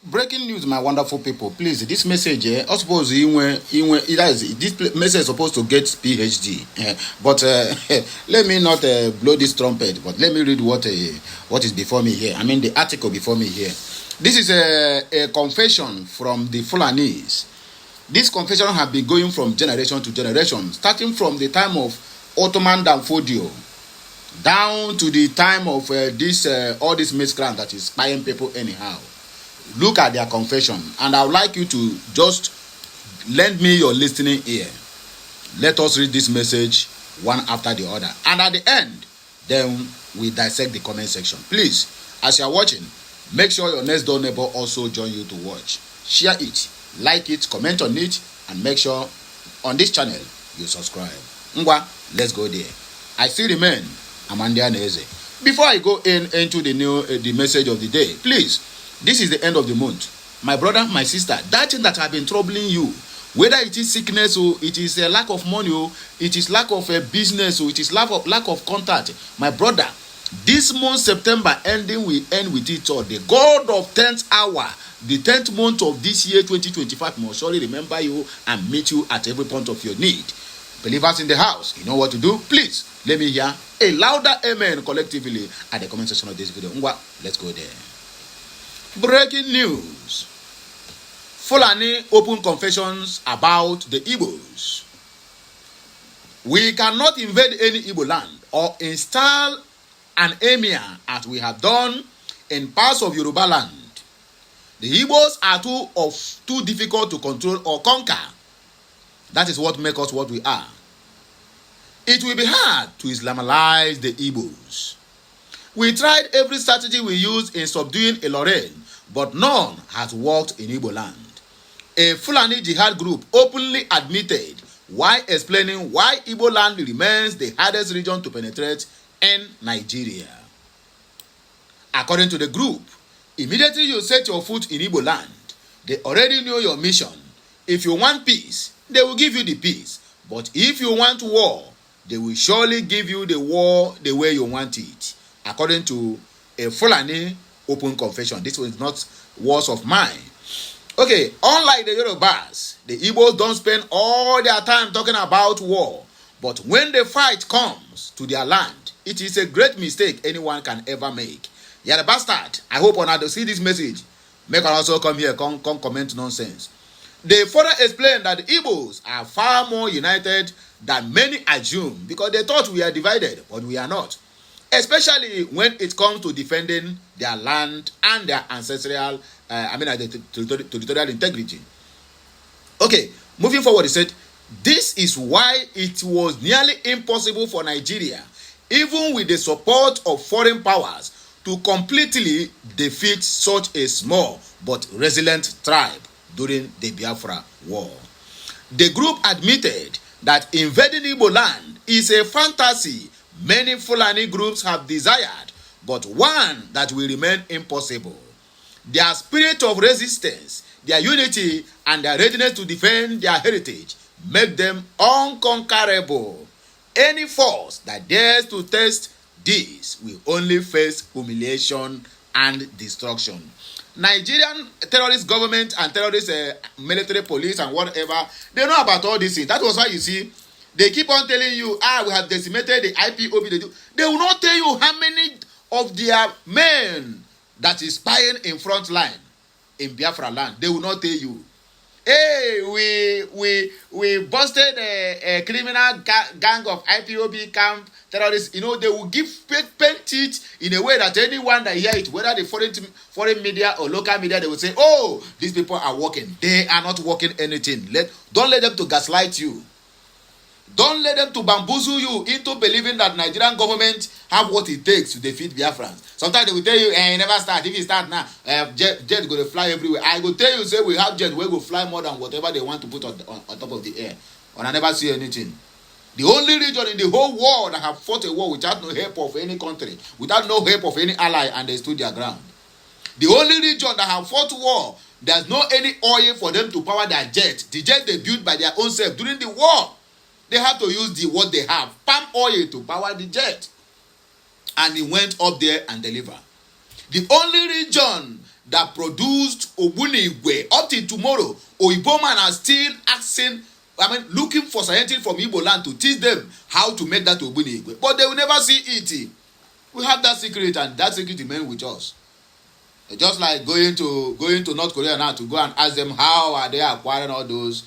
Breaking news, my wonderful people. Please, this message, I suppose this message is supposed to get PhD. But let me not blow this trumpet, but let me read what is before me here. I mean, the article before me here. This is a confession from the Fulanis. This confession has been going from generation to generation, starting from the time of Ottoman Danfodio, down to the time of all this miscreant that is spying people anyhow. Look at their confession, and I would like you to just lend me your listening ear. Let us read this message one after the other, and at the end, then we dissect the comment section. Please, as you are watching, make sure your next door neighbor also join you to watch. Share it, like it, comment on it, and make sure on this channel you subscribe. Ngwa, let's go there. I still remain Amandia Neze. Before I go into the message of the day, please. This is the end of the month. My brother, my sister, that thing that have been troubling you, whether it is sickness or it is a lack of money or it is lack of a business or it is lack of contact, my brother, this month September ending, we end with it all. The God of 10th hour, the 10th month of this year 2025 must surely remember you and meet you at every point of your need. Believers in the house, you know what to do. Please let me hear a louder amen collectively at the comment section of this video. Let's go there. Breaking news. Fulani open confessions about the Igbos. We cannot invade any Igbo land or install an emir as we have done in parts of Yoruba land. The Igbos are too difficult to control or conquer. That is what makes us what we are. It will be hard to Islamize the Igbos. We tried every strategy we used in subduing Ilorin, but none has worked in Igbo land. A Fulani jihad group openly admitted while explaining why Igbo land remains the hardest region to penetrate in Nigeria. According to the group, immediately you set your foot in Igbo land, they already know your mission. If you want peace, they will give you the peace. But if you want war, they will surely give you the war the way you want it. According to a Fulani open confession. This was not words of mine. Okay, unlike the Yorubas, the Igbos don't spend all their time talking about war. But when the fight comes to their land, it is a great mistake anyone can ever make. You're a bastard. I hope on to see this message. Make us also come here, come comment nonsense. They further explain that the Igbos are far more united than many assume because they thought we are divided, but we are not. Especially when it comes to defending their land and their ancestral, territorial integrity. Okay, moving forward, he said, this is why it was nearly impossible for Nigeria, even with the support of foreign powers, to completely defeat such a small but resilient tribe during the Biafra War. The group admitted that invading Igbo land is a fantasy many Fulani groups have desired, but one that will remain impossible. Their spirit of resistance, their unity, and their readiness to defend their heritage make them unconquerable. Any force that dares to test this will only face humiliation and destruction. Nigerian terrorist government and terrorist military police and whatever, they know about all these things. That was why you see, they keep on telling you, we have decimated the IPOB. They will not tell you how many of their men that is spying in front line in Biafra land. They will not tell you. Hey, we busted a criminal gang of IPOB camp terrorists. You know, they will paint it in a way that anyone that hear it, whether the foreign media or local media, they will say, oh, these people are working. They are not working anything. Don't let them to gaslight you. Don't let them to bamboozle you into believing that Nigerian government have what it takes to defeat Biafrans. Sometimes they will tell you, never start. If you start now, jet go to fly everywhere. I will tell you, say we have jet where go fly more than whatever they want to put on top of the air. And I never see anything. The only region in the whole world that have fought a war without no help of any country, without no help of any ally, and they stood their ground. The only region that have fought war, there's no any oil for them to power their jet. The jet they built by their own self during the war. They have to use what they have, palm oil, to power the jet. And he went up there and delivered. The only region that produced Ogbunigwe. Up till tomorrow, IGBOMAN are still asking, looking for scientists from Igbo land to teach them how to make that Ogbunigwe. But they will never see it. We have that secret, and that secret remains with us. Just like going to North Korea now to go and ask them how are they acquiring all those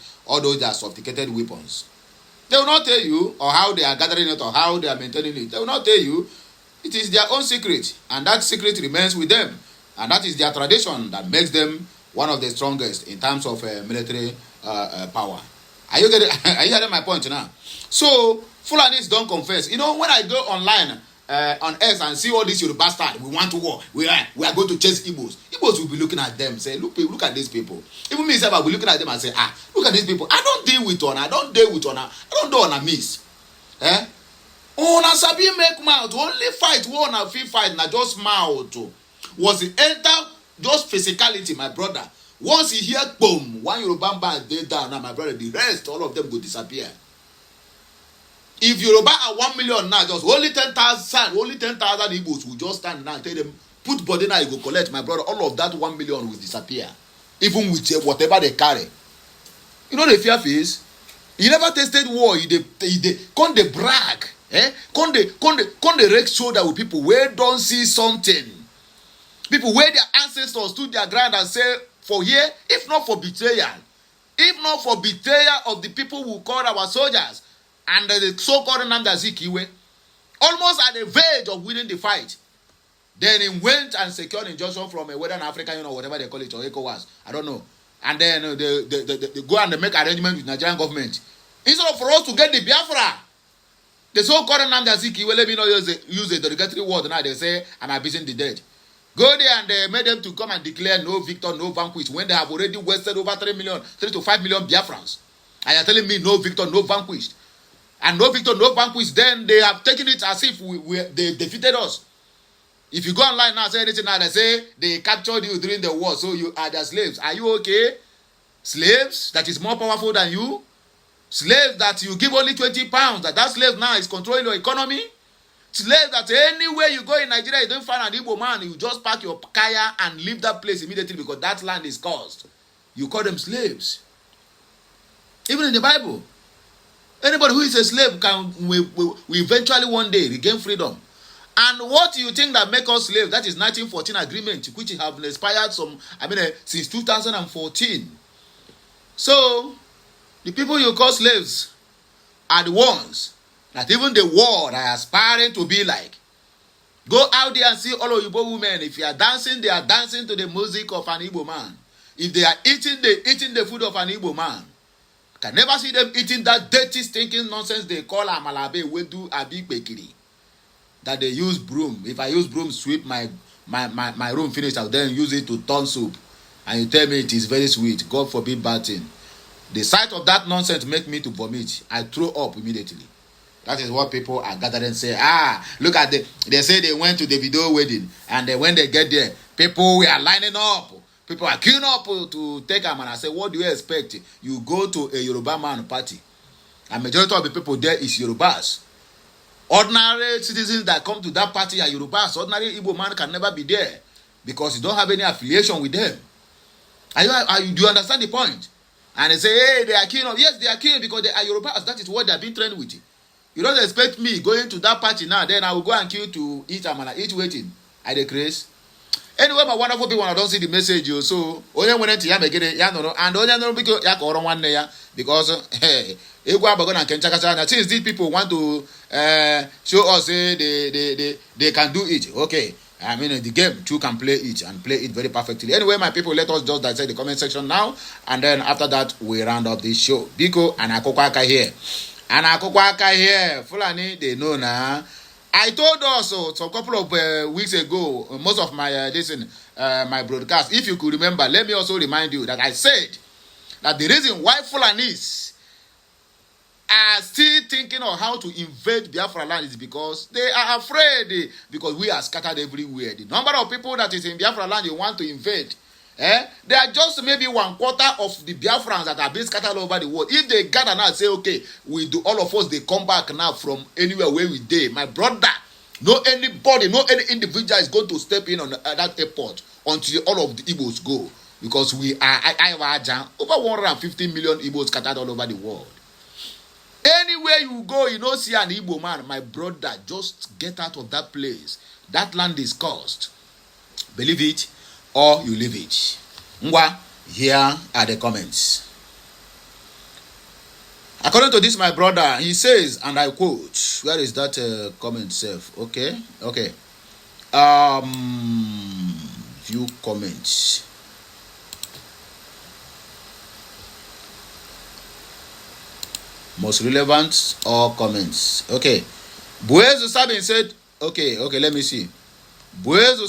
their sophisticated weapons. They will not tell you, or how they are gathering it, or how they are maintaining it. They will not tell you. It is their own secret, and that secret remains with them. And that is their tradition that makes them one of the strongest in terms of military power. Are you getting my point now? So, Fulanis don't confess. When I go online on X and see all these Yoruba bastard, we want to war. We are going to chase Igbos. Igbos will be looking at them, say, look at these people. Even me, I will be looking at them and say, look at these people. I don't deal with honor. I don't do honor miss. Una sabi make mouth, only fight, one feel fight, na just mouth. Was it enter just physicality, my brother? Once he hear boom, one Yoruba man dey down, now my brother, the rest, all of them go disappear. If Yoruba are 1 million now, just only 10,000 Igbos will just stand now and tell them, put body now, you go collect, my brother, all of that 1 million will disappear. Even with whatever they carry. You know the fear face? You never tasted war, you can't they brag. Can't they rake shoulder with people where don't see something? People where their ancestors stood their ground and say, for here, if not for betrayal of the people who called our soldiers and the so-called Nnamdi Azikiwe, almost at the verge of winning the fight, then he went and secured injunction from a Western African, whatever they call it, or ECOWAS, I don't know. And then they go and they make arrangement with Nigerian government. Instead of for us to get the Biafra, the so-called Nnamdi Azikiwe, let me not use a derogatory word now, they say, I'm abusing the dead. Go there and they made them to come and declare no victor, no vanquished, when they have already wasted over 3 to 5 million Biafrans. And you're telling me no victor, no vanquished. And no victor, no vanquished, then they have taken it as if they defeated us. If you go online now and say anything now, they say they captured you during the war, so you are their slaves. Are you okay? Slaves that is more powerful than you? Slaves that you give only 20 pounds, that slave now is controlling your economy? Slaves that anywhere you go in Nigeria, you don't find an Igbo man, you just pack your kaya and leave that place immediately because that land is cursed. You call them slaves. Even in the Bible, anybody who is a slave will eventually one day regain freedom. And what do you think that make us slaves? That is 1914 agreement, which have expired since 2014. So, the people you call slaves are the ones that even the world are aspiring to be like. Go out there and see all of Igbo women. If you are dancing, they are dancing to the music of an Igbo man. If they are eating the food of an Igbo man. Can never see them eating that dirty, stinking nonsense they call amalabe, wedu, abi, bekiri. That they use broom. If I use broom, sweep my room finish, I'll then use it to turn soup. And you tell me it is very sweet. God forbid bad thing. The sight of that nonsense make me to vomit. I throw up immediately. That is what people are gathering and say. Look at they say they went to the video wedding, and then when they get there, people were lining up. People are queuing up to take them, and I say, what do you expect? You go to a Yoruba man party, and majority of the people there is Yorubas. Ordinary citizens that come to that party are Yorubas. Ordinary Igbo man can never be there because you don't have any affiliation with them. Do you understand the point? And they say, hey, they are queuing up. Yes, they are queuing because they are Yorubas. That is what they have been trained with. You don't expect me going to that party now, then I will go and queue to eat amala, eat waiting. I decrease. Anyway, my wonderful people, I don't see the message, so only when it's and only know because since these people want to show us they can do it. Okay. The game too can play it and play it very perfectly. Anyway, my people, let us just dissect the comment section now, and then after that we round up this show. Biko and Akokwaka here. And Akokwaka here, Fulani, they know now. I told also some couple of weeks ago, most of my my broadcast, if you could remember, let me also remind you that I said that the reason why Fulanis are still thinking of how to invade Biafra land is because they are afraid, because we are scattered everywhere. The number of people that is in Biafra land you want to invade, they are just maybe 1/4 of the Biafrans that are being scattered all over the world. If they gather now and say, okay, we do, all of us, they come back now from anywhere where we did. My brother, No anybody, no any individual is going to step in on that airport until all of the Igbos go. Because we are over 150 million Igbos scattered all over the world. Anywhere you go, you don't see an Igbo man. My brother, just get out of that place. That land is cursed. Believe it or you leave it. Ngwa, here are the comments. According to this, my brother, he says, and I quote, where is that comment self? Okay. View comments. Most relevant or comments. Okay. Bueze Sabin said, okay, let me see. Bueze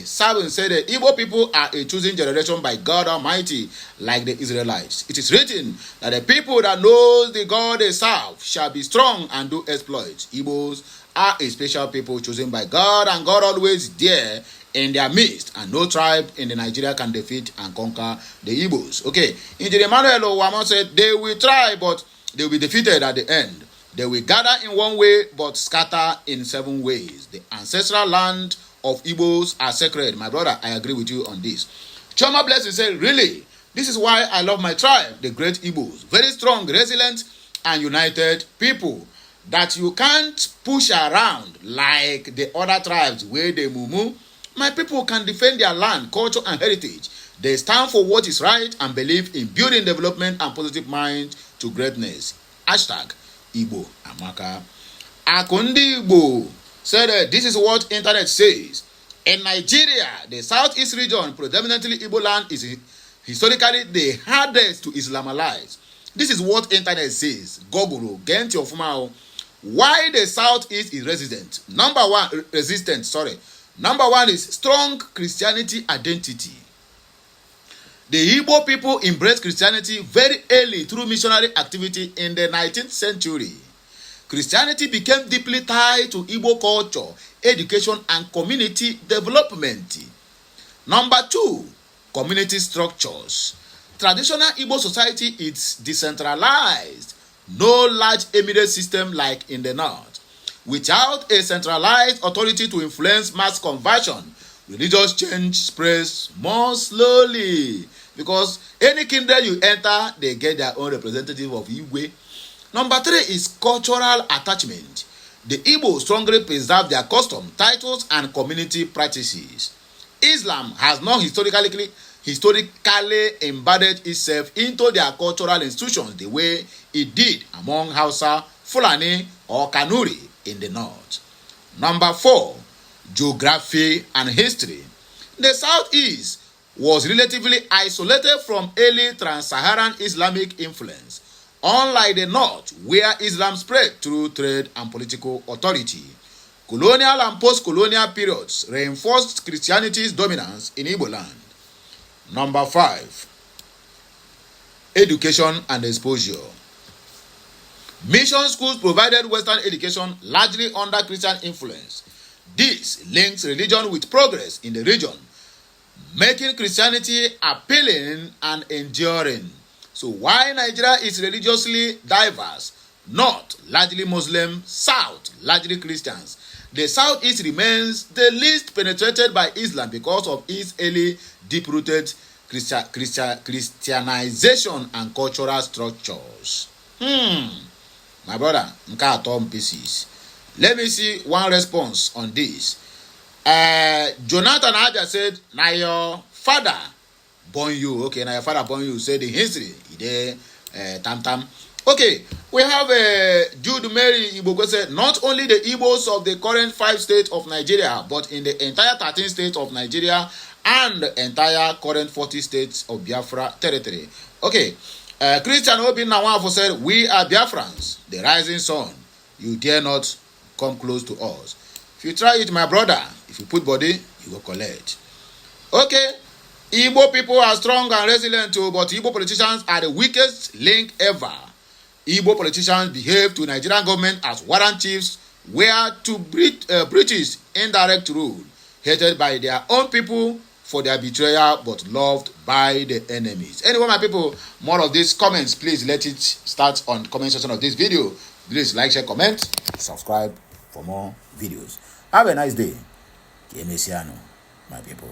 Sabin said that Igbo people are a chosen generation by God Almighty, like the Israelites. It is written that the people that knows the God they serve shall be strong and do exploits. Igbos are a special people chosen by God, and God always there in their midst, and no tribe in the Nigeria can defeat and conquer the Igbos. Okay, Engineer Emmanuel Owamo said they will try, but they will be defeated at the end. They will gather in one way, but scatter in 7 ways. The ancestral land of Igbos are sacred. My brother, I agree with you on this. Choma Blessing said, really, this is why I love my tribe, the great Igbos. Very strong, resilient, and united people that you can't push around like the other tribes where they mumu. My people can defend their land, culture, and heritage. They stand for what is right and believe in building development and positive mind to greatness. Hashtag Igbo Amaka. Akundi Igbo said this is what internet says. In Nigeria, the southeast region, predominantly Igbo land, is historically the hardest to Islamalize. This is what internet says. Gogoro, get your fumao. Why the southeast is resistant? Number one is strong Christianity identity. The Igbo people embraced Christianity very early through missionary activity in the 19th century. Christianity became deeply tied to Igbo culture, education, and community development. Number 2, community structures. Traditional Igbo society is decentralized. No large emirate system like in the north. Without a centralized authority to influence mass conversion, religious change spreads more slowly. Because any kingdom you enter, they get their own representative of Igwe. Number 3 is cultural attachment. The Igbo strongly preserve their custom, titles, and community practices. Islam has not historically embedded itself into their cultural institutions the way it did among Hausa, Fulani, or Kanuri in the north. Number 4, geography and history. The southeast was relatively isolated from early trans-Saharan Islamic influence, unlike the north, where Islam spread through trade and political authority. Colonial and post-colonial periods reinforced Christianity's dominance in Igbo land. Number 5, education and exposure. Mission schools provided Western education largely under Christian influence. This links religion with progress in the region, making Christianity appealing and enduring. So while Nigeria is religiously diverse, north largely Muslim, south largely Christians, the southeast remains the least penetrated by Islam because of its early deep-rooted Christianization and cultural structures. My brother, pieces. Let me see one response on this. Jonathan Aja said, "Na your father born you." Okay, na your father born you. Said in history, tam. Okay, we have Jude Mary Igbo said, not only the Igbos of the current 5 states of Nigeria, but in the entire 13 states of Nigeria and the entire current 40 states of Biafra territory. Okay, Christian Obin Nawafo said, we are Biafrans, the rising sun. You dare not come close to us. If you try it, my brother, if you put body, you will collect. Okay, Igbo people are strong and resilient too, but Igbo politicians are the weakest link ever. Igbo politicians behave to Nigerian government as warrant chiefs, were to British indirect rule, hated by their own people for their betrayal, but loved by the enemies. Anyway, my people, more of these comments, please let it start on the comment section of this video. Please like, share, comment, subscribe for more videos. Have a nice day. My people.